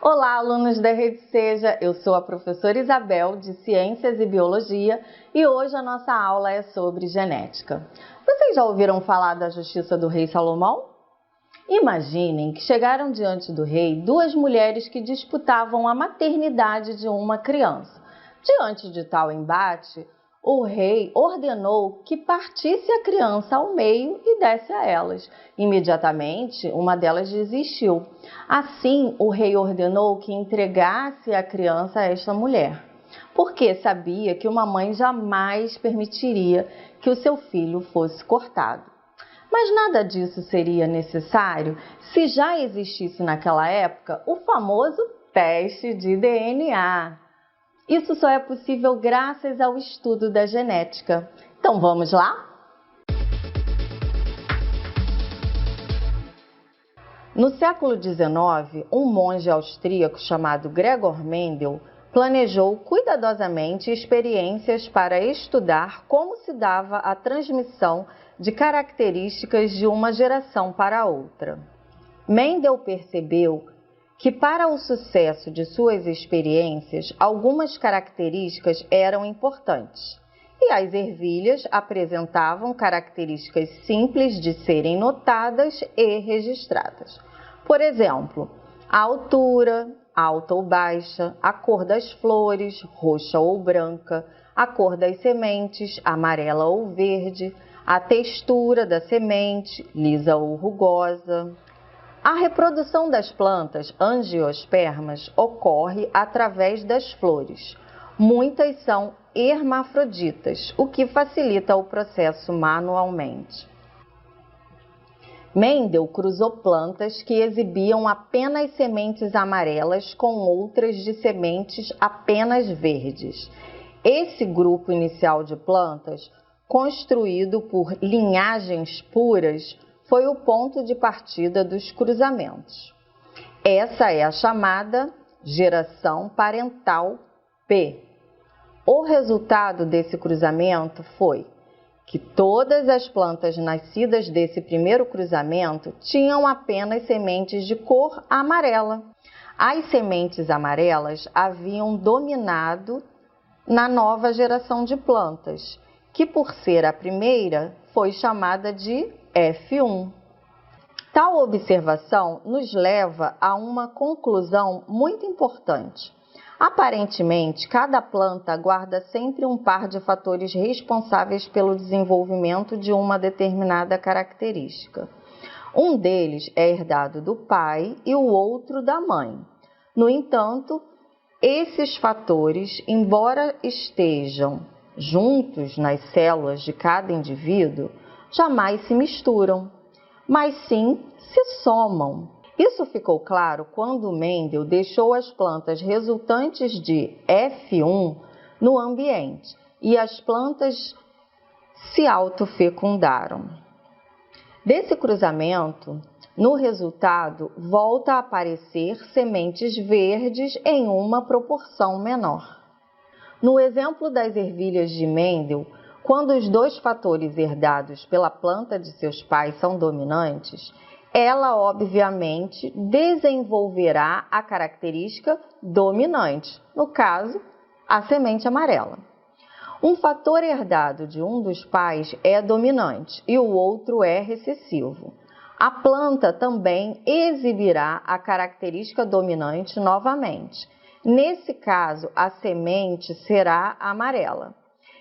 Olá, alunos da Rede Seja! Eu sou a professora Isabel, de Ciências e Biologia, e hoje a nossa aula é sobre genética. Vocês já ouviram falar da justiça do rei Salomão? Imaginem que chegaram diante do rei duas mulheres que disputavam a maternidade de uma criança. Diante de tal embate, o rei ordenou que partisse a criança ao meio e desse a elas. Imediatamente, uma delas desistiu. Assim, o rei ordenou que entregasse a criança a esta mulher, porque sabia que uma mãe jamais permitiria que o seu filho fosse cortado. Mas nada disso seria necessário se já existisse naquela época o famoso teste de DNA. Isso só é possível graças ao estudo da genética. Então vamos lá? No século XIX, um monge austríaco chamado Gregor Mendel planejou cuidadosamente experiências para estudar como se dava a transmissão de características de uma geração para outra. Mendel percebeu que para o sucesso de suas experiências, algumas características eram importantes. E as ervilhas apresentavam características simples de serem notadas e registradas. Por exemplo, a altura, alta ou baixa, a cor das flores, roxa ou branca, a cor das sementes, amarela ou verde, a textura da semente, lisa ou rugosa. A reprodução das plantas angiospermas ocorre através das flores. Muitas são hermafroditas, o que facilita o processo manualmente. Mendel cruzou plantas que exibiam apenas sementes amarelas com outras de sementes apenas verdes. Esse grupo inicial de plantas, construído por linhagens puras, foi o ponto de partida dos cruzamentos. Essa é a chamada geração parental P. O resultado desse cruzamento foi que todas as plantas nascidas desse primeiro cruzamento tinham apenas sementes de cor amarela. As sementes amarelas haviam dominado na nova geração de plantas, que por ser a primeira foi chamada de F1. Tal observação nos leva a uma conclusão muito importante. Aparentemente, cada planta guarda sempre um par de fatores responsáveis pelo desenvolvimento de uma determinada característica. Um deles é herdado do pai e o outro da mãe. No entanto, esses fatores, embora estejam juntos nas células de cada indivíduo, jamais se misturam, mas sim se somam. Isso ficou claro quando Mendel deixou as plantas resultantes de F1 no ambiente e as plantas se autofecundaram. Desse cruzamento, no resultado, volta a aparecer sementes verdes em uma proporção menor. No exemplo das ervilhas de Mendel, quando os dois fatores herdados pela planta de seus pais são dominantes, ela obviamente desenvolverá a característica dominante, no caso, a semente amarela. Um fator herdado de um dos pais é dominante e o outro é recessivo. A planta também exibirá a característica dominante novamente. Nesse caso, a semente será amarela.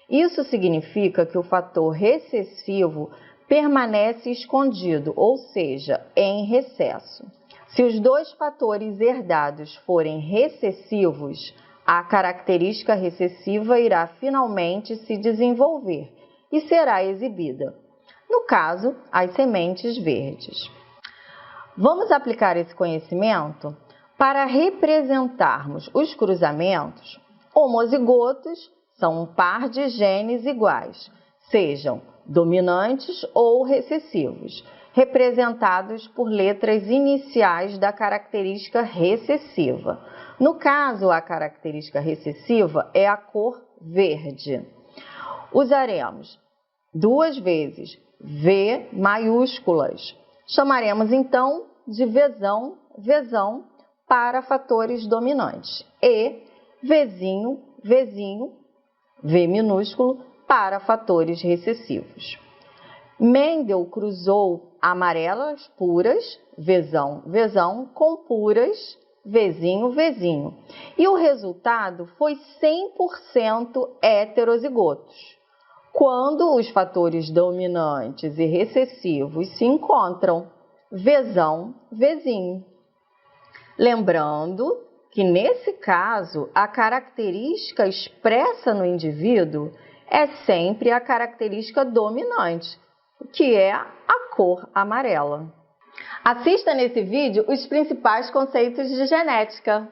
Isso significa que o fator recessivo permanece escondido, ou seja, em recesso. Se os dois fatores herdados forem recessivos, a característica recessiva irá finalmente se desenvolver e será exibida. No caso, as sementes verdes. Vamos aplicar esse conhecimento para representarmos os cruzamentos. Homozigotos são um par de genes iguais, sejam dominantes ou recessivos, representados por letras iniciais da característica recessiva. No caso, a característica recessiva é a cor verde. Usaremos 2 vezes V maiúsculas. Chamaremos então de Vzão, para fatores dominantes e Vzinho, Vzinho, V minúsculo, para fatores recessivos. Mendel cruzou amarelas puras, Vzão, Vzão, com puras, Vzinho, Vzinho. E o resultado foi 100% heterozigotos, quando os fatores dominantes e recessivos se encontram, Vzão, Vzinho. Lembrando que, nesse caso, a característica expressa no indivíduo é sempre a característica dominante, que é a cor amarela. Assista nesse vídeo os principais conceitos de genética.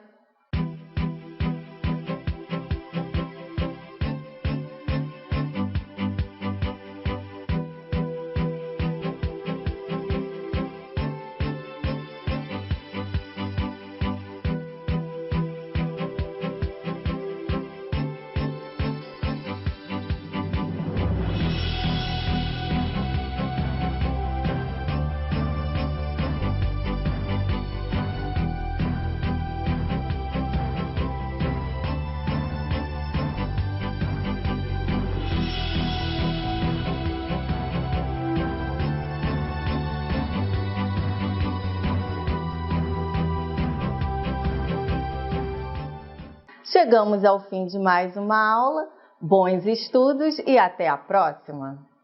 Chegamos ao fim de mais uma aula. Bons estudos e até a próxima!